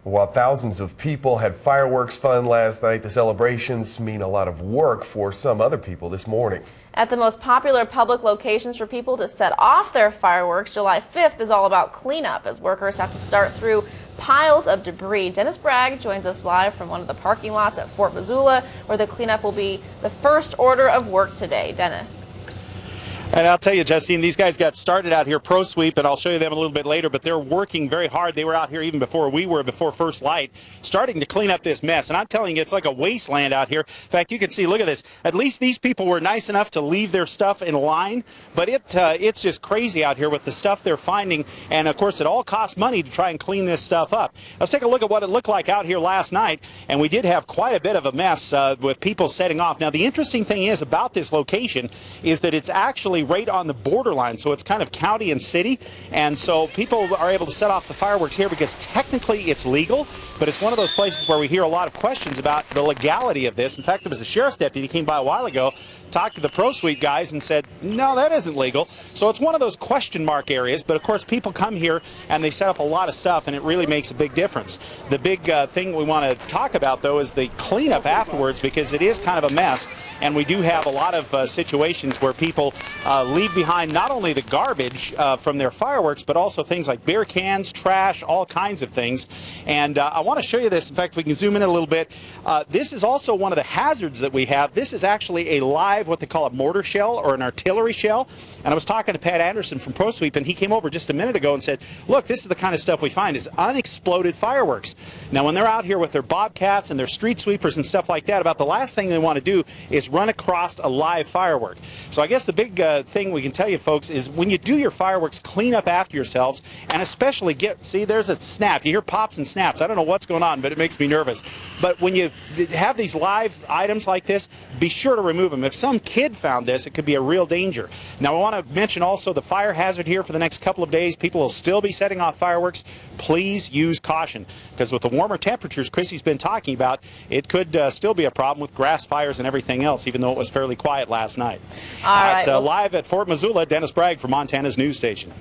While thousands of people had fireworks fun last night, the celebrations mean a lot of work for some other people this morning. At the most popular public locations for people to set off their fireworks, July 5th is all about cleanup as workers have to start through piles of debris. Dennis Bragg joins us live from one of the parking lots at Fort Missoula, where the cleanup will be the first order of work today. Dennis. And I'll tell you, Justine, these guys got started out here pro sweep, and I'll show you them a little bit later, but they're working very hard. They were out here even before we were, before first light, starting to clean up this mess. And I'm telling you, it's like a wasteland out here. In fact, you can see, look at this. At least these people were nice enough to leave their stuff in line, but it's just crazy out here with the stuff they're finding. And, of course, it all costs money to try and clean this stuff up. Let's take a look at what it looked like out here last night, and we did have quite a bit of a mess with people setting off. Now, the interesting thing is about this location is that it's actually right on the borderline, so it's kind of county and city, and so people are able to set off the fireworks here because technically it's legal, but it's one of those places where we hear a lot of questions about the legality of this. In fact, there was a sheriff's deputy came by a while ago, talked to the pro sweep guys and said, no, that isn't legal. So it's one of those question mark areas, but of course people come here and they set up a lot of stuff, and it really makes a big difference. The big thing we want to talk about, though, is the cleanup afterwards, because it is kind of a mess, and we do have a lot of situations where people leave behind not only the garbage from their fireworks, but also things like beer cans, trash, all kinds of things. And I want to show you this. In fact, if we can zoom in a little bit, this is also one of the hazards that we have. This is actually a live, what they call a mortar shell or an artillery shell. And I was talking to Pat Anderson from Pro Sweep, and he came over just a minute ago and said, look, this is the kind of stuff we find is unexploded fireworks. Now, when they're out here with their bobcats and their street sweepers and stuff like that, about the last thing they want to do is run across a live firework. So I guess the big thing we can tell you, folks, is when you do your fireworks, clean up after yourselves, and especially see, there's a snap. You hear pops and snaps. I don't know what's going on, but it makes me nervous. But when you have these live items like this, be sure to remove them. If some kid found this, it could be a real danger. Now, I want to mention also the fire hazard here for the next couple of days. People will still be setting off fireworks. Please use caution, because with the warmer temperatures Chrissy's been talking about, it could still be a problem with grass fires and everything else, even though it was fairly quiet last night. All right. Live at Fort Missoula, Dennis Bragg for Montana's news station.